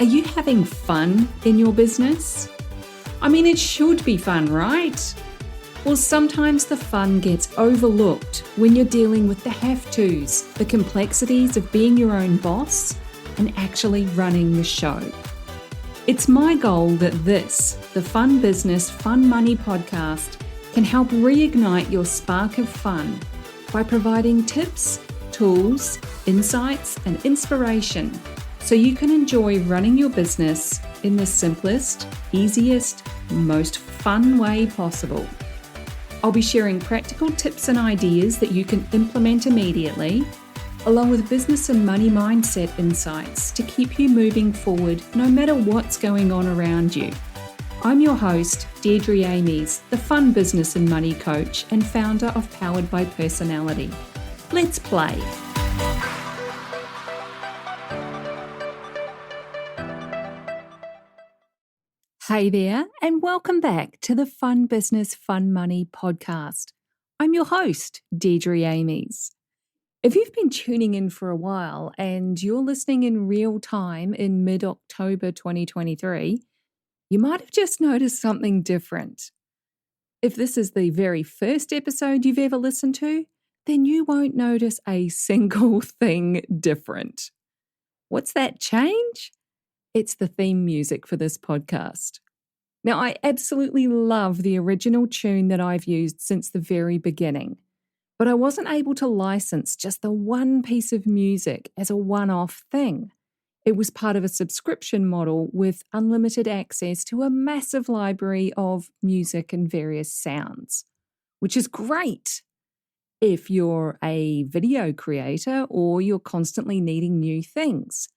Are you having fun in your business? I mean, it should be fun, right? Well, sometimes the fun gets overlooked when you're dealing with the have-tos, the complexities of being your own boss and actually running the show. It's my goal that this, the Fun Business, Fun Money podcast, can help reignite your spark of fun by providing tips, tools, insights, and inspiration so you can enjoy running your business in the simplest, easiest, most fun way possible. I'll be sharing practical tips and ideas that you can implement immediately, along with business and money mindset insights to keep you moving forward no matter what's going on around you. I'm your host, Deirdre Amies, the Fun Business and Money Coach and founder of Powered by Personality. Let's play. Hey there, and welcome back to the Fun Business, Fun Money podcast. I'm your host, Deirdre Amies. If you've been tuning in for a while and you're listening in real time in mid-October 2023, you might have just noticed something different. If this is the very first episode you've ever listened to, then you won't notice a single thing different. What's that change? It's the theme music for this podcast. Now, I absolutely love the original tune that I've used since the very beginning, but I wasn't able to license just the one piece of music as a one-off thing. It was part of a subscription model with unlimited access to a massive library of music and various sounds, which is great if you're a video creator or you're constantly needing new things.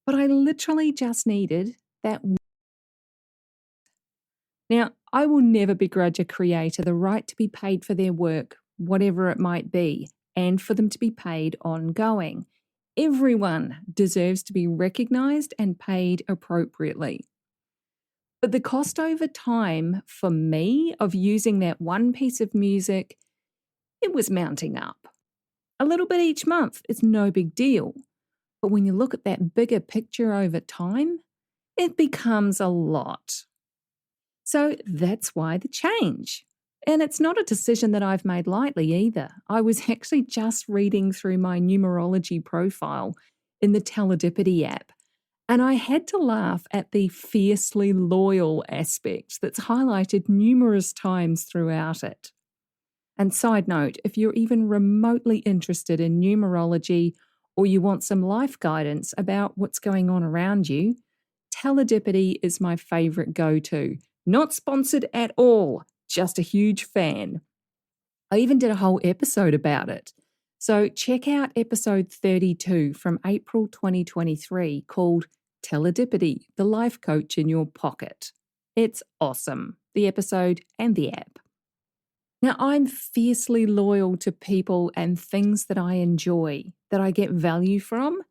But I literally just needed that. Now, I will never begrudge a creator the right to be paid for their work, whatever it might be, and for them to be paid ongoing. Everyone deserves to be recognized and paid appropriately. But the cost over time for me of using that one piece of music, it was mounting up. A little bit each month is no big deal. But when you look at that bigger picture over time, it becomes a lot. So that's why the change. And it's not a decision that I've made lightly either. I was actually just reading through my numerology profile in the Teledipity app, and I had to laugh at the fiercely loyal aspect that's highlighted numerous times throughout it. And side note, if you're even remotely interested in numerology or you want some life guidance about what's going on around you, Teledipity is my favorite go-to. Not sponsored at all, just a huge fan. I even did a whole episode about it. So check out episode 32 from April 2023 called Teledipity, the life coach in your pocket. It's awesome, the episode and the app. Now, I'm fiercely loyal to people and things that I enjoy, that I get value from,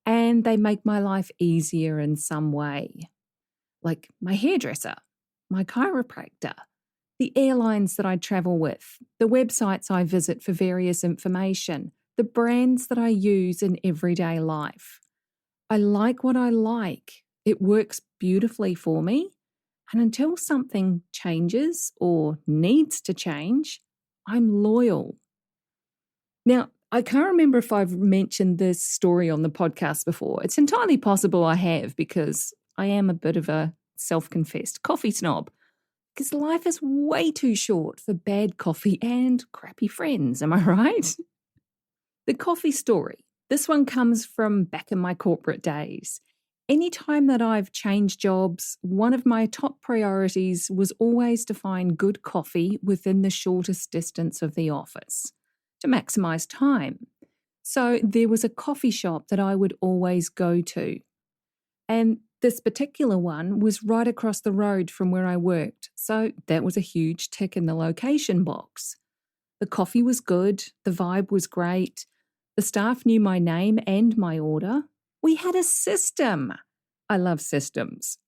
and they make my life easier in some way. Like my hairdresser, my chiropractor, the airlines that I travel with, the websites I visit for various information, the brands that I use in everyday life. I like what I like. It works beautifully for me. And until something changes or needs to change, I'm loyal. Now, I can't remember if I've mentioned this story on the podcast before. It's entirely possible I have because I am a bit of a self-confessed coffee snob. Because life is way too short for bad coffee and crappy friends, am I right? The coffee story. This one comes from back in my corporate days. Anytime that I've changed jobs, one of my top priorities was always to find good coffee within the shortest distance of the office to maximize time. So there was a coffee shop that I would always go to. And this particular one was right across the road from where I worked. So that was a huge tick in the location box. The coffee was good. The vibe was great. The staff knew my name and my order. We had a system. I love systems.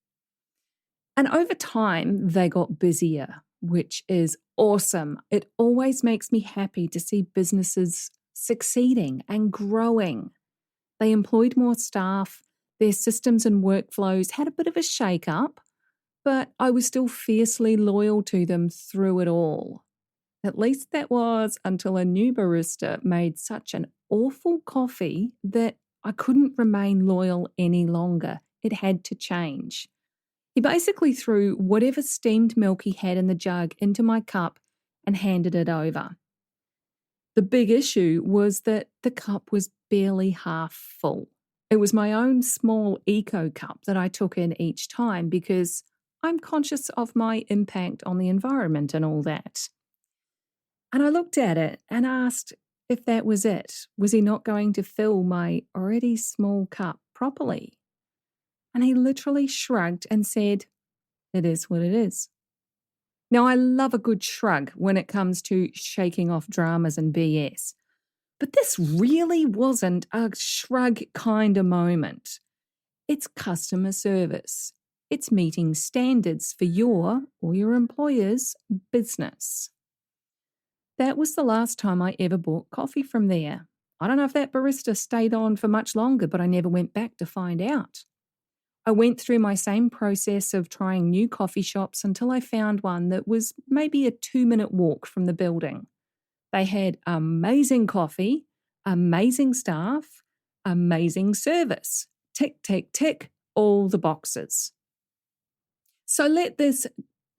And over time, they got busier, which is awesome. It always makes me happy to see businesses succeeding and growing. They employed more staff. Their systems and workflows had a bit of a shake-up, but I was still fiercely loyal to them through it all. At least that was until a new barista made such an awful coffee that I couldn't remain loyal any longer. It had to change. He basically threw whatever steamed milk he had in the jug into my cup and handed it over. The big issue was that the cup was barely half full. It was my own small eco cup that I took in each time because I'm conscious of my impact on the environment and all that. And I looked at it and asked if that was it. Was he not going to fill my already small cup properly? And he literally shrugged and said, "It is what it is." Now, I love a good shrug when it comes to shaking off dramas and BS, but this really wasn't a shrug kind of moment. It's customer service. It's meeting standards for your or your employer's business. That was the last time I ever bought coffee from there. I don't know if that barista stayed on for much longer, but I never went back to find out. I went through my same process of trying new coffee shops until I found one that was maybe a 2-minute walk from the building. They had amazing coffee, amazing staff, amazing service. Tick, tick, tick, all the boxes. So let this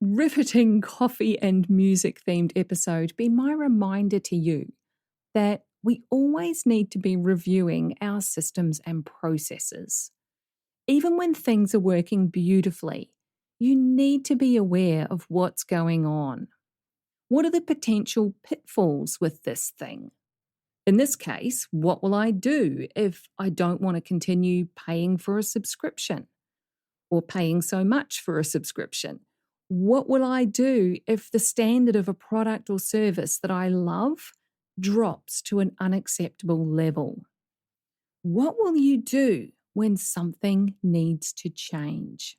riveting coffee and music themed episode be my reminder to you that we always need to be reviewing our systems and processes. Even when things are working beautifully, you need to be aware of what's going on. What are the potential pitfalls with this thing? In this case, what will I do if I don't want to continue paying for a subscription or paying so much for a subscription? What will I do if the standard of a product or service that I love drops to an unacceptable level? What will you do when something needs to change?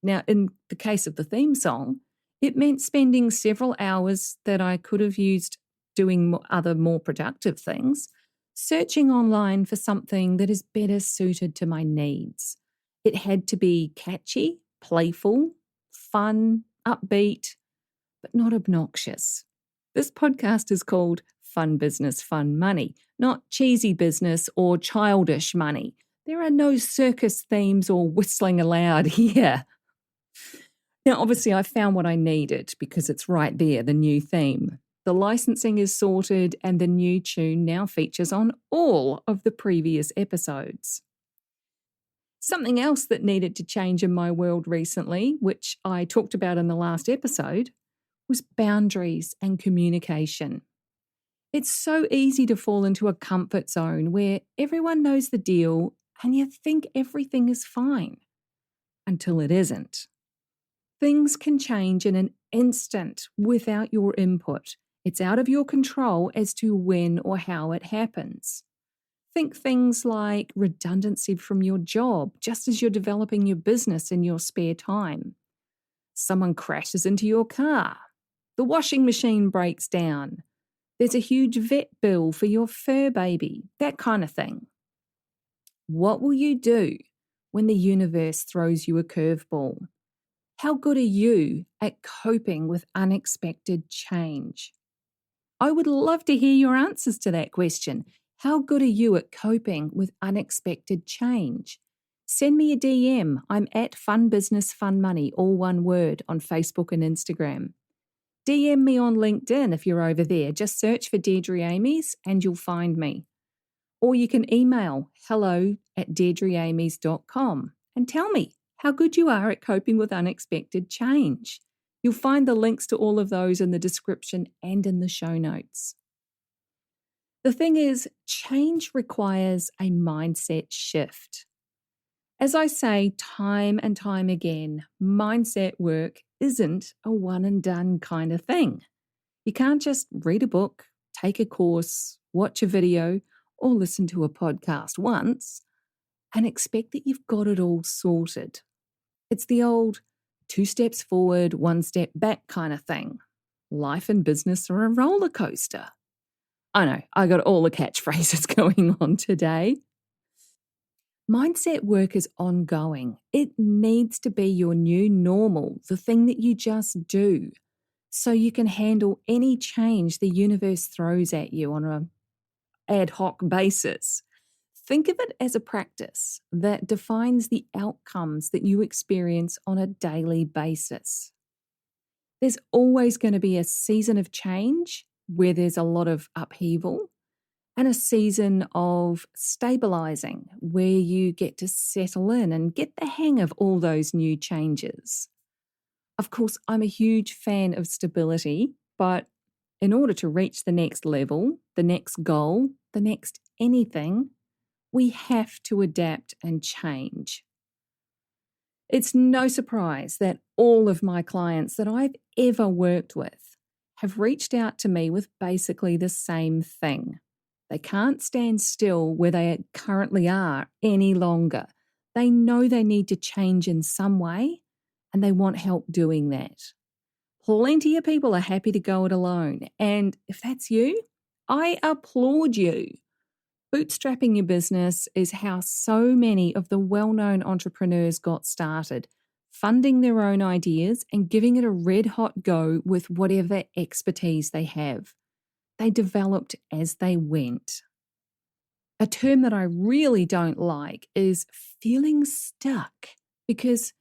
Now, in the case of the theme song, it meant spending several hours that I could have used doing other more productive things, searching online for something that is better suited to my needs. It had to be catchy, playful, fun, upbeat, but not obnoxious. This podcast is called Fun Business, Fun Money, not cheesy business or childish money. There are no circus themes or whistling aloud here. Now, obviously, I found what I needed because it's right there, the new theme. The licensing is sorted and the new tune now features on all of the previous episodes. Something else that needed to change in my world recently, which I talked about in the last episode, was boundaries and communication. It's so easy to fall into a comfort zone where everyone knows the deal and you think everything is fine until it isn't. Things can change in an instant without your input. It's out of your control as to when or how it happens. Think things like redundancy from your job just as you're developing your business in your spare time. Someone crashes into your car. The washing machine breaks down. There's a huge vet bill for your fur baby, that kind of thing. What will you do when the universe throws you a curveball? How good are you at coping with unexpected change? I would love to hear your answers to that question. How good are you at coping with unexpected change? Send me a DM. I'm at Fun Business Fun Money, all one word, on Facebook and Instagram. DM me on LinkedIn if you're over there. Just search for Deirdre Amies and you'll find me. Or you can email hello@deirdreamies.com and tell me how good you are at coping with unexpected change. You'll find the links to all of those in the description and in the show notes. The thing is, change requires a mindset shift. As I say time and time again, mindset work isn't a one and done kind of thing. You can't just read a book, take a course, watch a video, or listen to a podcast once and expect that you've got it all sorted. It's the old 2 steps forward, 1 step back kind of thing. Life and business are a roller coaster. I know, I got all the catchphrases going on today. Mindset work is ongoing. It needs to be your new normal, the thing that you just do, so you can handle any change the universe throws at you on an ad hoc basis. Think of it as a practice that defines the outcomes that you experience on a daily basis. There's always going to be a season of change where there's a lot of upheaval, and a season of stabilizing where you get to settle in and get the hang of all those new changes. Of course, I'm a huge fan of stability, but in order to reach the next level, the next goal, the next anything, we have to adapt and change. It's no surprise that all of my clients that I've ever worked with have reached out to me with basically the same thing. They can't stand still where they currently are any longer. They know they need to change in some way, and they want help doing that. Plenty of people are happy to go it alone, and if that's you, I applaud you. Bootstrapping your business is how so many of the well-known entrepreneurs got started, funding their own ideas and giving it a red-hot go with whatever expertise they have. They developed as they went. A term that I really don't like is feeling stuck, because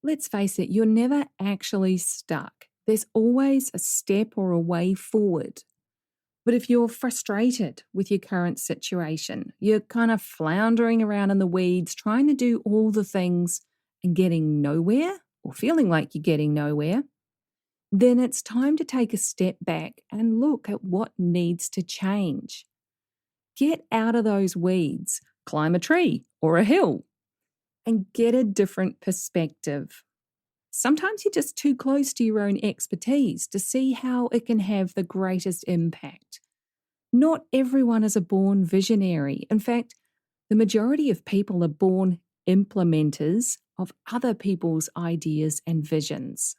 let's face it, you're never actually stuck. There's always a step or a way forward. But if you're frustrated with your current situation, you're kind of floundering around in the weeds, trying to do all the things and getting nowhere, or feeling like you're getting nowhere, then it's time to take a step back and look at what needs to change. Get out of those weeds, climb a tree or a hill, and get a different perspective. Sometimes you're just too close to your own expertise to see how it can have the greatest impact. Not everyone is a born visionary. In fact, the majority of people are born implementers of other people's ideas and visions.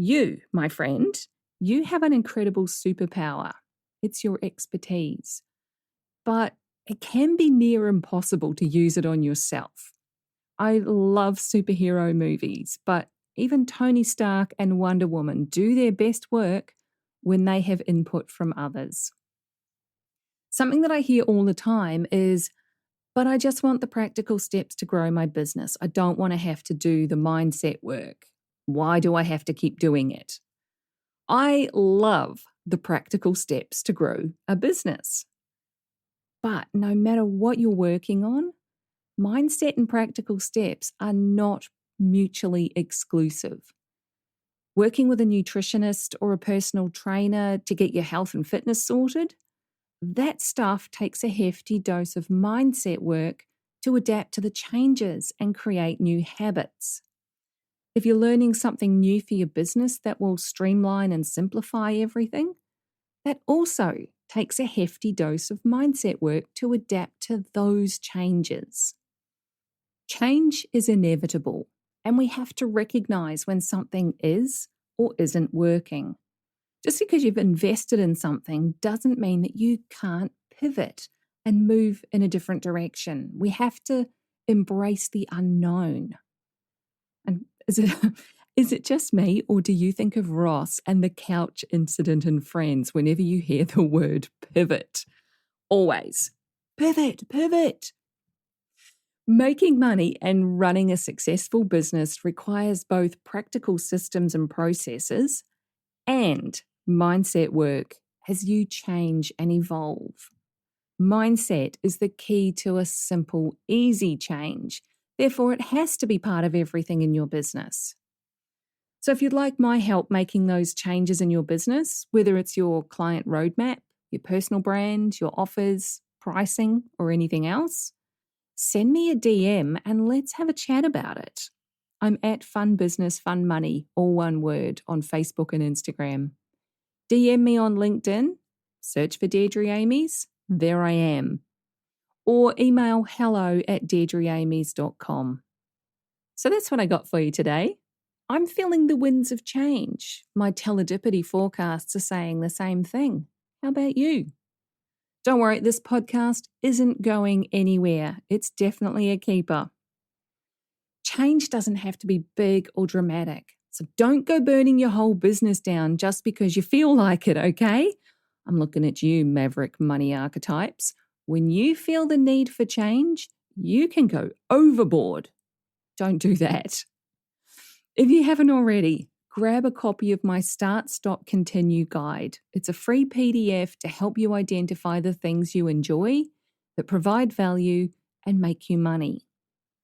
You, my friend, you have an incredible superpower. It's your expertise. But it can be near impossible to use it on yourself. I love superhero movies, but even Tony Stark and Wonder Woman do their best work when they have input from others. Something that I hear all the time is, but I just want the practical steps to grow my business. I don't want to have to do the mindset work. Why do I have to keep doing it? I love the practical steps to grow a business. But no matter what you're working on, mindset and practical steps are not mutually exclusive. Working with a nutritionist or a personal trainer to get your health and fitness sorted, that stuff takes a hefty dose of mindset work to adapt to the changes and create new habits. If you're learning something new for your business that will streamline and simplify everything, that also takes a hefty dose of mindset work to adapt to those changes. Change is inevitable, and we have to recognize when something is or isn't working. Just because you've invested in something doesn't mean that you can't pivot and move in a different direction. We have to embrace the unknown. And is it just me, or do you think of Ross and the couch incident in Friends whenever you hear the word pivot? Always, pivot, pivot. Making money and running a successful business requires both practical systems and processes and mindset work as you change and evolve. Mindset is the key to a simple, easy change. Therefore, it has to be part of everything in your business. So if you'd like my help making those changes in your business, whether it's your client roadmap, your personal brand, your offers, pricing, or anything else, send me a DM and let's have a chat about it. I'm at Fun Business, Fun Money, all one word, on Facebook and Instagram. DM me on LinkedIn, search for Deirdre Amies, there I am. Or email hello@deirdreamies.com. So that's what I got for you today. I'm feeling the winds of change. My teledipity forecasts are saying the same thing. How about you? Don't worry, this podcast isn't going anywhere. It's definitely a keeper. Change doesn't have to be big or dramatic. So don't go burning your whole business down just because you feel like it, okay? I'm looking at you, maverick money archetypes. When you feel the need for change, you can go overboard. Don't do that. If you haven't already, grab a copy of my Start, Stop, Continue guide. It's a free PDF to help you identify the things you enjoy, that provide value, and make you money.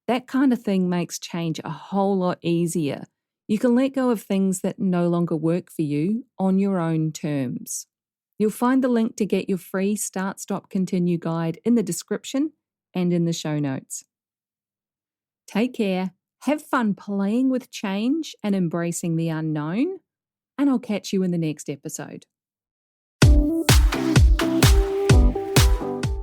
That kind of thing makes change a whole lot easier. You can let go of things that no longer work for you on your own terms. You'll find the link to get your free Start, Stop, Continue guide in the description and in the show notes. Take care, have fun playing with change and embracing the unknown, and I'll catch you in the next episode.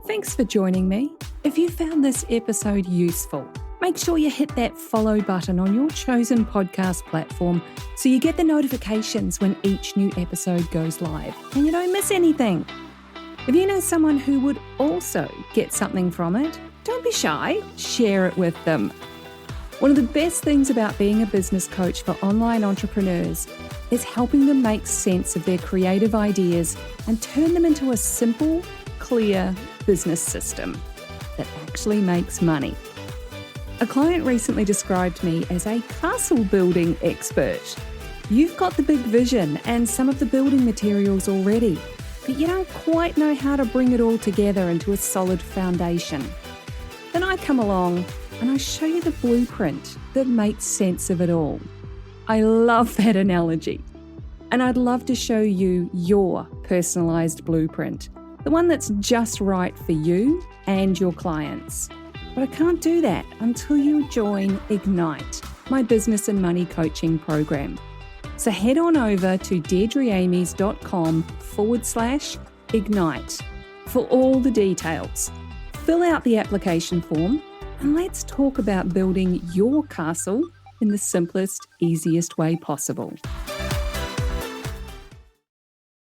Thanks for joining me. If you found this episode useful, make sure you hit that follow button on your chosen podcast platform so you get the notifications when each new episode goes live and you don't miss anything. If you know someone who would also get something from it, don't be shy, share it with them. One of the best things about being a business coach for online entrepreneurs is helping them make sense of their creative ideas and turn them into a simple, clear business system that actually makes money. A client recently described me as a castle building expert. You've got the big vision and some of the building materials already, but you don't quite know how to bring it all together into a solid foundation. Then I come along and I show you the blueprint that makes sense of it all. I love that analogy. And I'd love to show you your personalized blueprint, the one that's just right for you and your clients. But I can't do that until you join Ignite, my business and money coaching program. So head on over to deirdreamies.com/ignite for all the details. Fill out the application form and let's talk about building your castle in the simplest, easiest way possible.